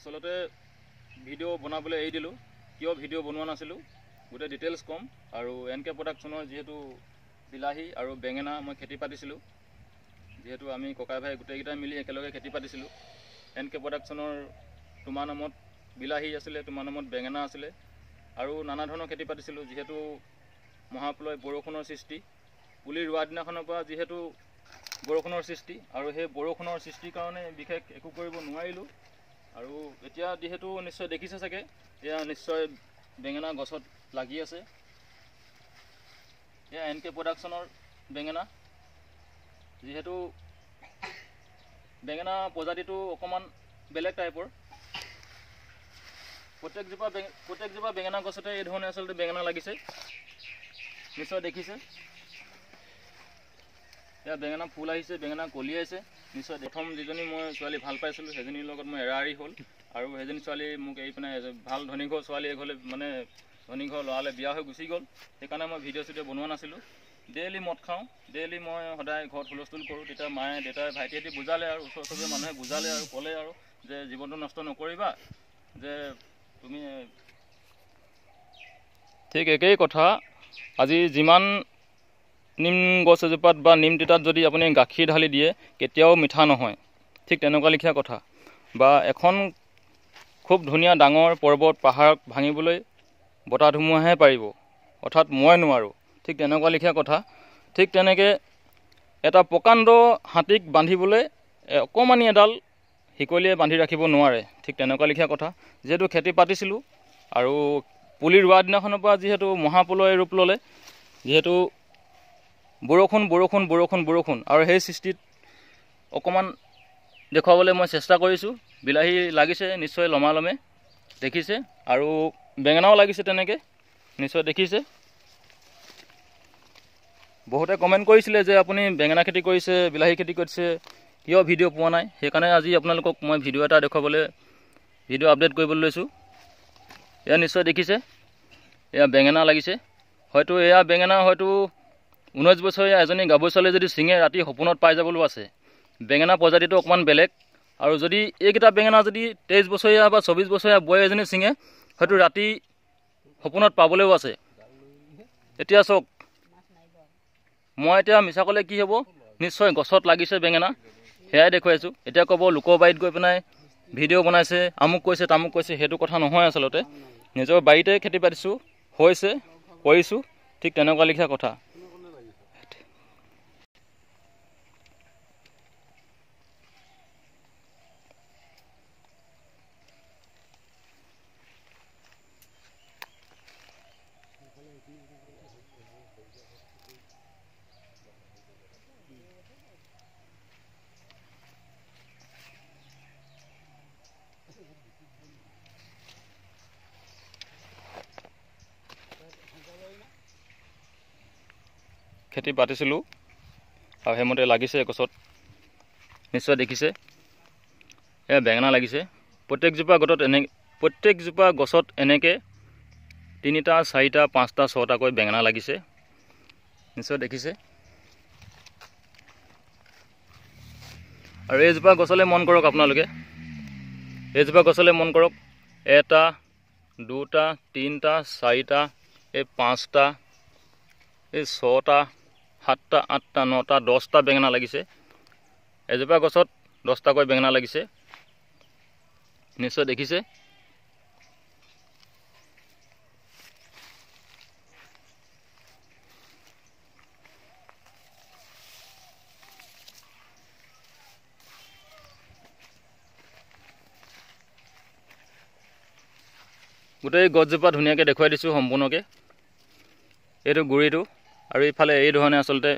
আসলতে ভিডিঅ' বনাবলৈ এৰি দিলোঁ কিয় ভিডিঅ' বনোৱা নাছিলোঁ গোটেই ডিটেইলছ ক'ম আৰু NK প্ৰডাকশ্যনৰ যিহেতু বিলাহী আৰু বেঙেনা মই খেতি পাতিছিলোঁ যিহেতু আমি ককাই ভাই গোটেইকেইটা মিলি একেলগে খেতি পাতিছিলোঁ NK প্ৰডাকশ্যনৰ তোমাৰ নামত বিলাহী আছিলে তোমাৰ নামত বেঙেনা আছিলে আৰু নানা ধৰণৰ খেতি পাতিছিলোঁ যিহেতু মহাপ্ৰলয় বৰষুণৰ সৃষ্টি পুলি ৰোৱা দিনাখনৰ পৰা যিহেতু বৰষুণৰ সৃষ্টি আৰু সেই বৰষুণৰ সৃষ্টিৰ কাৰণে বিশেষ একো কৰিব নোৱাৰিলোঁ আৰু এতিয়া যিহেতু নিশ্চয় দেখিছে চাগে এয়া নিশ্চয় বেঙেনা গছত লাগি আছে এয়া NK প্ৰডাকশ্যনৰ বেঙেনা যিহেতু বেঙেনা প্ৰজাতিটো অকণমান বেলেগ টাইপৰ প্ৰত্যেকজোপা বেঙেনা গছতে এই ধৰণে আচলতে বেঙেনা লাগিছে নিশ্চয় দেখিছে এয়া বেঙেনা ফুল আহিছে বেঙেনা কলি আহিছে নিশ্চয় প্ৰথম যিজনী মই ছোৱালী ভাল পাইছিলোঁ সেইজনীৰ লগত মই এৰাৰি হ'ল আৰু সেইজনী ছোৱালী মোক এৰি পিনে ভাল ধনী ঘৰ ছোৱালী এঘৰলৈ মানে ধনী ঘৰ ল'ৰালৈ বিয়া হৈ গুচি গ'ল সেইকাৰণে মই ভিডিঅ' চিডিঅ' বনোৱা নাছিলোঁ ডেইলি মদ খাওঁ ডেইলি মই সদায় ঘৰত হুলস্থুল কৰোঁ তেতিয়া মায়ে দেউতাই ভাইটিহঁতে বুজালে আৰু ওচৰ চুবুৰীয়া মানুহে বুজালে আৰু ক'লে আৰু যে জীৱনটো নষ্ট নকৰিবা যে তুমি ঠিক একেই কথা আজি যিমান নিম গছ এজোপাত বা নিম তিতাত যদি আপুনি গাখীৰ ঢালি দিয়ে কেতিয়াও মিঠা নহয় ঠিক তেনেকুৱা লিখীয়া কথা বা এখন খুব ধুনীয়া ডাঙৰ পৰ্বত পাহাৰ ভাঙিবলৈ বতাহ ধুমুহাহে পাৰিব অৰ্থাৎ মই নোৱাৰোঁ ঠিক তেনেকুৱা লিখীয়া কথা ঠিক তেনেকৈ এটা প্ৰকাণ্ড হাতীক বান্ধিবলৈ অকণমানি এডাল শিকলিয়ে বান্ধি ৰাখিব নোৱাৰে ঠিক তেনেকুৱা লিখীয়া কথা যিহেতু খেতি পাতিছিলোঁ আৰু পুলি ৰোৱা দিনাখনৰ পৰা যিহেতু মহাপ্ৰলয় ৰূপ ল'লে যিহেতু বৰষুণ আৰু সেই সৃষ্টিত অকণমান দেখুৱাবলৈ মই চেষ্টা কৰিছোঁ বিলাহী লাগিছে নিশ্চয় লমালমে দেখিছে আৰু বেঙেনাও লাগিছে তেনেকৈ নিশ্চয় দেখিছে বহুতে কমেণ্ট কৰিছিলে যে আপুনি বেঙেনা খেতি কৰিছে বিলাহী খেতি কৰিছে কিয় ভিডিঅ' পোৱা নাই সেইকাৰণে আজি আপোনালোকক মই ভিডিঅ' এটা দেখুৱাবলৈ ভিডিঅ' আপডেট কৰিবলৈ লৈছোঁ এয়া নিশ্চয় দেখিছে এয়া বেঙেনা লাগিছে হয়তো এয়া বেঙেনা হয়তো 19 বছৰীয়া এজনী গাভৰু ছোৱালীয়ে যদি ছিঙে ৰাতি সপোনত পাই যাবলৈও আছে বেঙেনা প্ৰজাতিটো অকণমান বেলেগ আৰু যদি এইকেইটা বেঙেনা যদি 23 বছৰীয়া বা 24 বছৰীয়া বোৱাৰী এজনী ছিঙে হয়তো ৰাতি সপোনত পাবলৈও আছে এতিয়া চাওক মই এতিয়া মিছা ক'লে কি হ'ব নিশ্চয় গছত লাগিছে বেঙেনা সেয়াই দেখুৱাইছোঁ এতিয়া ক'ব লোকৰ বাৰীত গৈ পেলাই ভিডিঅ' বনাইছে আমুক কৈছে তামুক কৈছে সেইটো কথা নহয় আচলতে নিজৰ বাৰীতে খেতি পাতিছোঁ হৈছে কৰিছোঁ ঠিক তেনেকুৱা লিখীয়া কথা খেতি পাতিছিলোঁ আৰু সেইমতে লাগিছে গছত নিশ্চয় দেখিছে এয়া বেঙেনা লাগিছে প্ৰত্যেকজোপা গছত এনেকৈ 3টা 4টা 5টা 6টাকৈ বেঙেনা লাগিছে নিশ্চয় দেখিছে আৰু এইজোপা গছলৈ মন কৰক আপোনালোকে এইজোপা গছলৈ মন কৰক 1টা 2টা 3টা 4টা এই 5টা এই 6টা 7টা 8টা 9টা 10টা বেঙেনা লাগিছে এজোপা গছত 10টাকৈ বেঙেনা লাগিছে নিশ্চয় দেখিছে গোটেই গছজোপা ধুনীয়াকৈ দেখুৱাই দিছোঁ সম্পূৰ্ণকৈ এইটো গুৰিটো আৰু এইফালে এই ধৰণে আচলতে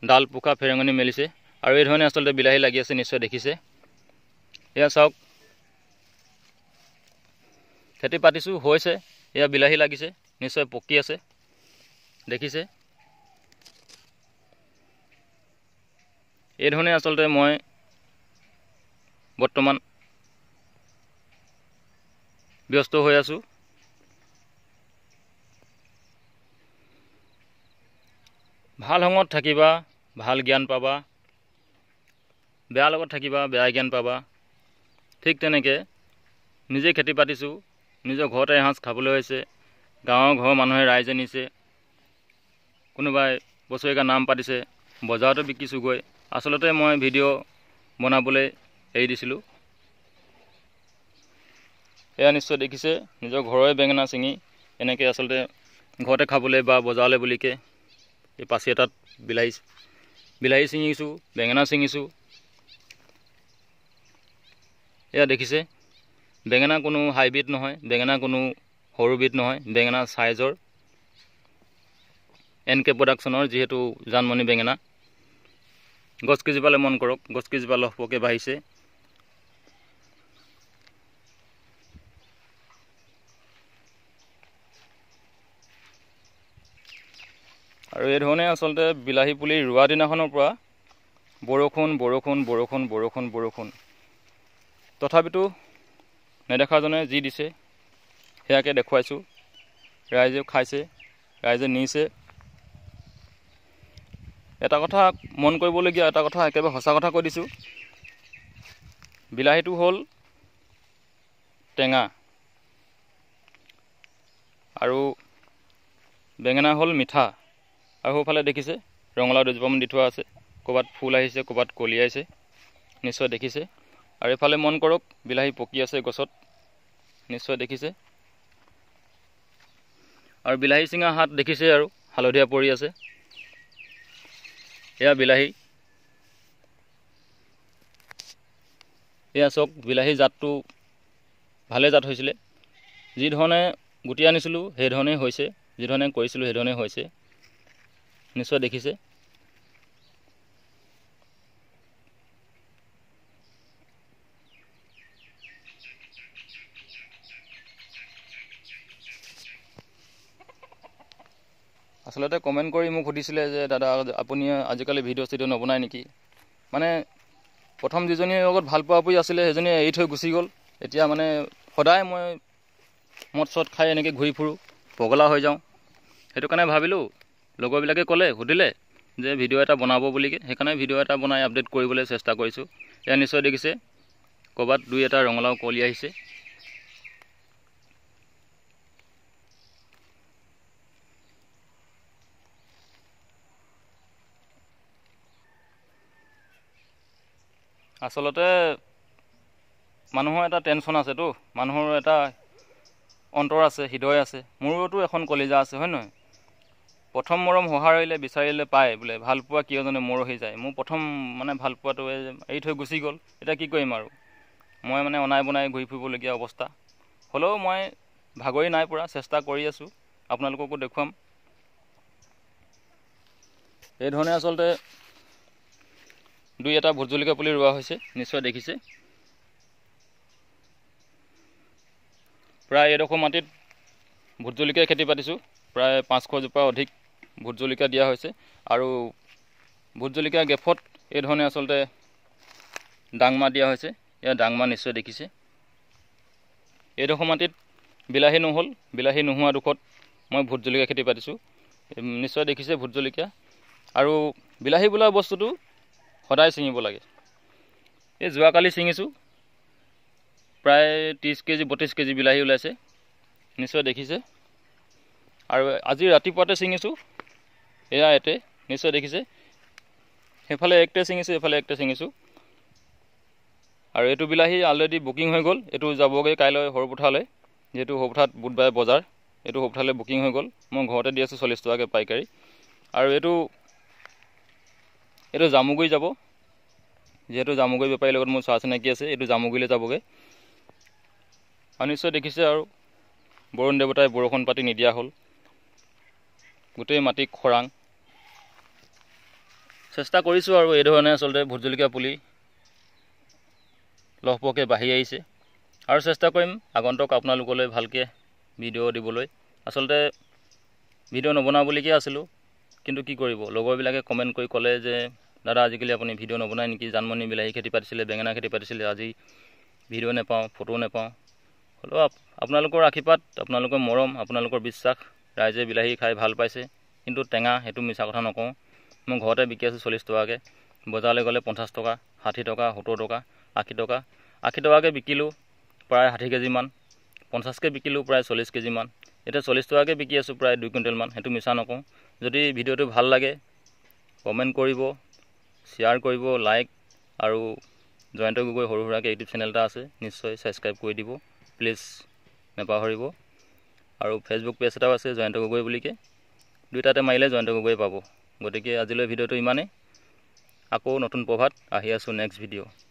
ডাল পোখা ফেৰেঙনি মেলিছে আৰু এই ধৰণে আচলতে বিলাহী লাগি আছে নিশ্চয় দেখিছে এয়া চাওক খেতি পাতিছোঁ হৈছে এয়া বিলাহী লাগিছে নিশ্চয় পকি আছে দেখিছে এই ধৰণে আচলতে মই বৰ্তমান ব্যস্ত হৈ আছোঁ ভাল সংগত থাকিবা ভাল জ্ঞান পাবা বেয়া লগত থাকিবা বেয়া জ্ঞান পাবা ঠিক তেনেকৈ নিজে খেতি পাতিছোঁ, নিজৰ ঘৰতে এসাঁজ খাবলৈ হৈছে, ঘৰৰ মানুহে ৰাইজে নিছে, কোনোবাই বছৰেকীয়া নাম পাতিছে, বজাৰতো বিকিছোঁগৈ। আচলতে মই ভিডিঅ' বনাবলৈ এৰি দিছিলোঁ। এয়া নিশ্চয় দেখিছে, নিজৰ ঘৰৰে বেঙেনা ছিঙি এনেকৈ আচলতে ঘৰতে খাবলৈ বা বজাৰলৈ বুলিকৈ এই পাচি এটাত বিলাহী ছিঙিছোঁ, বেঙেনা ছিঙিছোঁ। এয়া দেখিছে, বেঙেনা কোনো হাইব্ৰিড নহয়, বেঙেনা কোনো সৰু বিধ নহয়, বেঙেনা চাইজৰ NK প্ৰডাকশ্যনৰ যিহেতু জানমণি বেঙেনা। গছ কেইজোপালৈ মন কৰক, গছ কেইজোপা লহপহকৈ বাঢ়িছে। আৰু এই ধৰণে আচলতে বিলাহী পুলি ৰোৱা দিনাখনৰ পৰা বৰষুণ তথাপিতো নেদেখাজনে যি দিছে সেয়াকে দেখুৱাইছোঁ। ৰাইজে খাইছে, ৰাইজে নিছে। এটা কথা মন কৰিবলগীয়া, এটা কথা একেবাৰে সঁচা কথা কৈ দিছোঁ, বিলাহীটো হ'ল টেঙা আৰু বেঙেনা হ'ল মিঠা। আৰু সেইফালে দেখিছে ৰঙালাও দুজোপামান দি থোৱা আছে, ক'ৰবাত ফুল আহিছে, ক'ৰবাত কলি আহিছে, নিশ্চয় দেখিছে। আৰু এইফালে মন কৰক, বিলাহী পকি আছে গছত, নিশ্চয় দেখিছে। আৰু বিলাহী চিঙা হাত দেখিছে, আৰু হালধীয়া পৰি আছে। এয়া বিলাহী, এয়া চাওক, বিলাহী জাতটো ভালে জাত হৈছিলে। যি ধৰণে গুটি আনিছিলোঁ সেইধৰণেই হৈছে, যিধৰণে কৰিছিলোঁ সেইধৰণেই হৈছে, নিশ্চয় দেখিছে। আচলতে কমেণ্ট কৰি মোক সুধিছিলে যে দাদা আপুনি আজিকালি ভিডিঅ' চিডিঅ' নবনায় নেকি? মানে প্ৰথম যিজনীৰ লগত ভাল পোৱা পুৰি আছিলে সেইজনী এৰি থৈ গুচি গ'ল। এতিয়া মানে সদায় মই মদ চদ খাই এনেকৈ ঘূৰি ফুৰোঁ, পগলা হৈ যাওঁ। সেইটো কাৰণে ভাবিলোঁ, লগৰবিলাকে সুধিলে যে ভিডিঅ' এটা বনাব বুলিকৈ, সেইকাৰণে ভিডিঅ' এটা বনাই আপডেট কৰিবলৈ চেষ্টা কৰিছোঁ। এয়া নিশ্চয় দেখিছে, ক'ৰবাত দুই এটা ৰঙালাও কলি আহিছে। আচলতে মানুহৰ এটা টেনশ্যন আছেতো, মানুহৰ এটা অন্তৰ আছে, হৃদয় আছে, মোৰোতো এখন কলিজা আছে, হয় নহয়? প্ৰথম মৰম সঁহাৰিলে বিচাৰিলে পায় বোলে, ভাল পোৱা কিয়জনে মৰহি যায়। মোৰ প্ৰথম মানে ভাল পোৱাটোৱে এৰি থৈ গুচি গ'ল। এতিয়া কি কৰিম আৰু, মই মানে অনাই বনাই ঘূৰি ফুৰিবলগীয়া অৱস্থা। হ'লেও মই ভাগৰি নাই পৰা, চেষ্টা কৰি আছোঁ, আপোনালোককো দেখুৱাম। এই ধৰণে আচলতে দুই এটা ভোট জলকীয়া পুলি ৰোৱা হৈছে, নিশ্চয় দেখিছে। প্ৰায় এডোখৰ মাটিত ভোট জলকীয়া খেতি পাতিছোঁ, প্ৰায় 500 জোপা অধিক ভোট জলকীয়া দিয়া হৈছে। আৰু ভোট জলকীয়া গেপত এই ধৰণে আচলতে ডাংমা দিয়া হৈছে। এয়া ডাংমা নিশ্চয় দেখিছে। এইডোখৰ মাটিত বিলাহী নহ'ল, বিলাহী নোহোৱা দুখত মই ভোট জলকীয়া খেতি পাতিছোঁ, নিশ্চয় দেখিছে ভোট জলকীয়া। আৰু বিলাহী বোলা বস্তুটো সদায় ছিঙিব লাগে। এই যোৱাকালি ছিঙিছোঁ, প্ৰায় 30 কেজি 32 কেজি বিলাহী ওলাইছে, নিশ্চয় দেখিছে। আৰু আজি ৰাতিপুৱাতে ছিঙিছোঁ, এয়া এতে, নিশ্চয় দেখিছে। সেইফালে একটে ছিঙিছোঁ, এইফালে একটে ছিঙিছোঁ। আৰু এইটো বিলাহী অলৰেডি বুকিং হৈ গ'ল, এইটো যাবগৈ কাইলৈ সৰুপথাৰলৈ, যিহেতু সৰুপথাৰত বুধবাৰে বজাৰ, এইটো সৰুপথাৰলৈ বুকিং হৈ গ'ল। মই ঘৰতে দি আছোঁ 40 টকাকৈ পাইকাৰী। আৰু এইটো জামুগুৰি যাব, যিহেতু জামুগুৰি বেপাৰীৰ লগত মোৰ চোৱা চিনাকি আছে, এইটো জামুগুৰিলৈ যাবগৈ। আৰু নিশ্চয় দেখিছে, আৰু বৰুণ দেৱতাই বৰষুণ পাতি নিদিয়া হ'ল, গোটেই মাটি খৰাং। চেষ্টা কৰিছোঁ আৰু এই ধৰণে আচলতে ভোট জলকীয়া পুলি লহপহকৈ বাঢ়ি আহিছে। আৰু চেষ্টা কৰিম আগন্তুক আপোনালোকলৈ ভালকৈ ভিডিঅ' দিবলৈ। আচলতে ভিডিঅ' নবনাওঁ বুলিকৈ আছিলোঁ, কিন্তু কি কৰিব, লগৰবিলাকে কমেণ্ট কৰি ক'লে যে দাদা আজিকালি আপুনি ভিডিঅ' নবনায় নেকি? জানমণি বিলাহী খেতি পাতিছিলে, বেঙেনা খেতি পাতিছিলে, আজি ভিডিঅ' নাপাওঁ, ফটো নাপাওঁ। হ'লেও আপোনালোকৰ আশীৰ্বাদ, আপোনালোকৰ মৰম, আপোনালোকৰ বিশ্বাস, ৰাইজে বিলাহী খাই ভাল পাইছে। কিন্তু টেঙা, সেইটো মিছা কথা নকওঁ। মই ঘৰতে বিকি আছোঁ 40 টকাকৈ, বজাৰলৈ গ'লে 50 টকা, 60 টকা, 70 টকা, 80 টকা। 80 টকাকৈ বিকিলোঁ, প্ৰায় 60 কেজিমান, 50কৈ বিকিলোঁ প্ৰায় 40 কেজিমান। এতিয়া 40 টকাকৈ বিকি আছোঁ প্ৰায় 2 কুইণ্টেলমান, সেইটো মিছা নকওঁ। যদি ভিডিঅ'টো ভাল লাগে কমেণ্ট কৰিব, শ্বেয়াৰ কৰিব, লাইক আৰু জয়ন্ত গগৈ সৰু সুৰাকৈ ইউটিউব চেনেল এটা আছে, নিশ্চয় ছাবস্ক্ৰাইব কৰি দিব প্লিজ, নাপাহৰিব। আৰু ফেচবুক পেজ এটাও আছে জয়ন্ত গগৈ বুলিকৈ, দুইটাতে মাৰিলে জয়ন্ত গগৈ পাব। গতিকে আজিলৈ ভিডিঅ'টো ইমানেই। আকৌ নতুন প্ৰভাত আহি আছোঁ নেক্সট ভিডিঅ'।